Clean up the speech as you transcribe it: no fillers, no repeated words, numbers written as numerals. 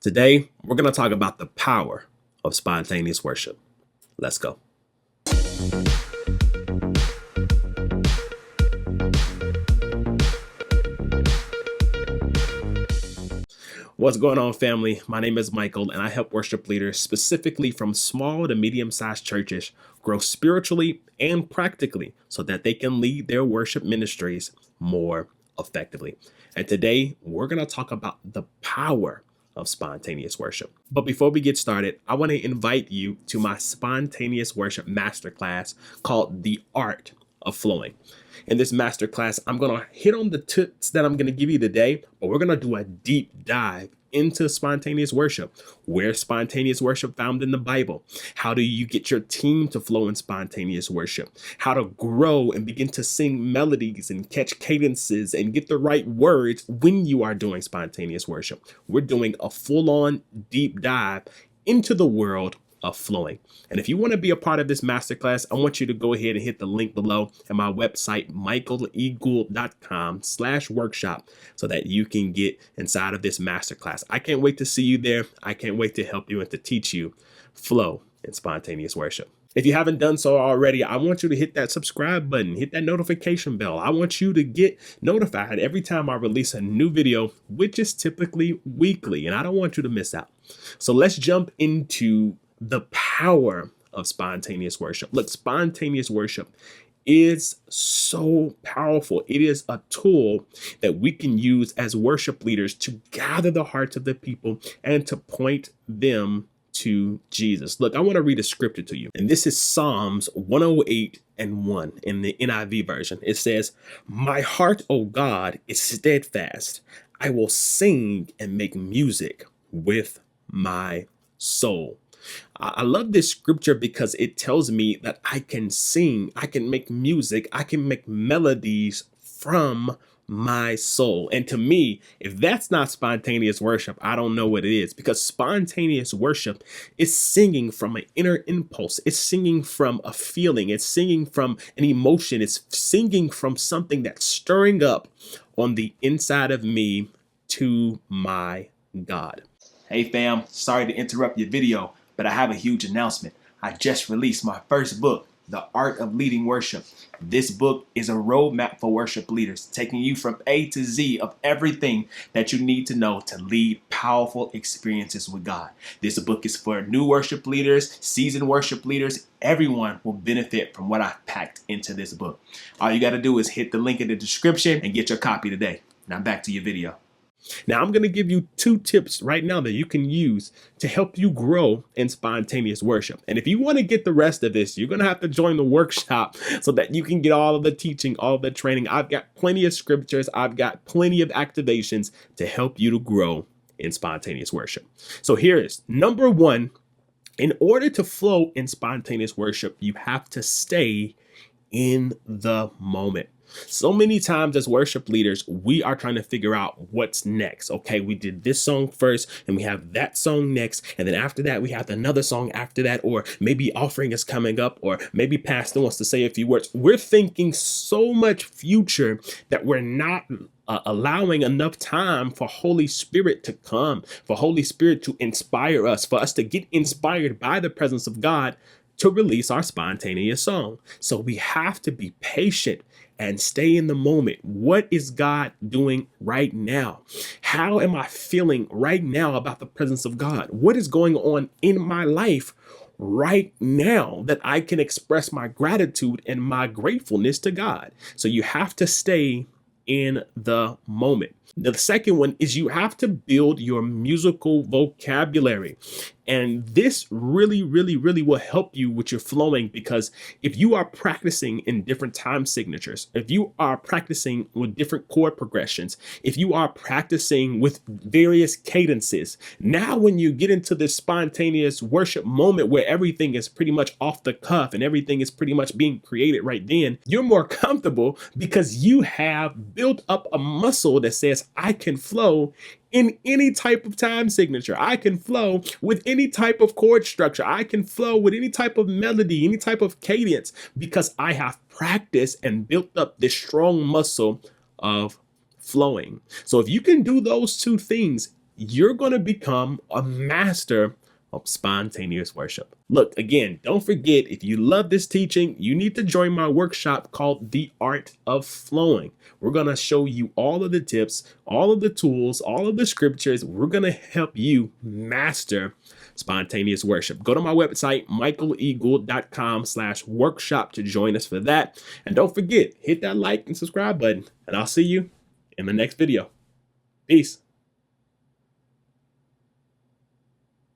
Today, we're going to talk about the power of spontaneous worship. Let's go. What's going on, family? My name is Michael, and I help worship leaders specifically from small to medium-sized churches grow spiritually and practically so that they can lead their worship ministries more effectively. And today, we're going to talk about the power of spontaneous worship. But before we get started, I want to invite you to my spontaneous worship masterclass called The Art of Flowing. In this masterclass, I'm going to hit on the tips that I'm going to give you today, but we're going to do a deep dive into spontaneous worship. Where's spontaneous worship found in the Bible? How do you get your team to flow in spontaneous worship? How to grow and begin to sing melodies and catch cadences and get the right words when you are doing spontaneous worship. We're doing a full-on deep dive into the world of flowing. And if you want to be a part of this masterclass, I want you to go ahead and hit the link below at my website, michaelegould.com/workshop, so that you can get inside of this masterclass. I can't wait to see you there. I can't wait to help you and to teach you flow in spontaneous worship. If you haven't done so already, I want you to hit that subscribe button, hit that notification bell. I want you to get notified every time I release a new video, which is typically weekly, and I don't want you to miss out. So let's jump into the power of spontaneous worship. Look, spontaneous worship is so powerful. It is a tool that we can use as worship leaders to gather the hearts of the people and to point them to Jesus. Look, I want to read a scripture to you. And this is Psalms 108:1 in the NIV version. It says, "My heart, O God, is steadfast. I will sing and make music with my soul." I love this scripture because it tells me that I can sing, I can make music, I can make melodies from my soul. And to me, if that's not spontaneous worship, I don't know what it is, because spontaneous worship is singing from an inner impulse. It's singing from a feeling. It's singing from an emotion. It's singing from something that's stirring up on the inside of me to my God. Hey fam, sorry to interrupt your video, but I have a huge announcement. I just released my first book, The Art of Leading Worship. This book is a roadmap for worship leaders, taking you from A to Z of everything that you need to know to lead powerful experiences with God. This book is for new worship leaders, seasoned worship leaders. Everyone will benefit from what I've packed into this book. All you got to do is hit the link in the description and get your copy today. Now back to your video. Now, I'm going to give you 2 tips right now that you can use to help you grow in spontaneous worship. And if you want to get the rest of this, you're going to have to join the workshop so that you can get all of the teaching, all of the training. I've got plenty of scriptures. I've got plenty of activations to help you to grow in spontaneous worship. So here is number 1. In order to flow in spontaneous worship, you have to stay in the moment. So many times as worship leaders, we are trying to figure out what's next. Okay, we did this song first and we have that song next. And then after that, we have another song after that, or maybe offering is coming up, or maybe pastor wants to say a few words. We're thinking so much future that we're not allowing enough time for Holy Spirit to come, for Holy Spirit to inspire us, for us to get inspired by the presence of God to release our spontaneous song. So we have to be patient and stay in the moment. What is God doing right now? How am I feeling right now about the presence of God? What is going on in my life right now that I can express my gratitude and my gratefulness to God? So you have to stay in the moment. The second one is you have to build your musical vocabulary. And this really will help you with your flowing, because if you are practicing in different time signatures, if you are practicing with different chord progressions, if you are practicing with various cadences, now when you get into this spontaneous worship moment where everything is pretty much off the cuff and everything is pretty much being created right then, you're more comfortable because you have built up a muscle that says, I can flow in any type of time signature. I can flow with any type of chord structure. I can flow with any type of melody, any type of cadence, because I have practiced and built up this strong muscle of flowing. So if you can do those 2 things, you're going to become a master of spontaneous worship. Look, again, don't forget, if you love this teaching, you need to join my workshop called The Art of Flowing. We're going to show you all of the tips, all of the tools, all of the scriptures. We're going to help you master spontaneous worship. Go to my website, michaeleagould.com/workshop to join us for that. And don't forget, hit that like and subscribe button, and I'll see you in the next video. Peace.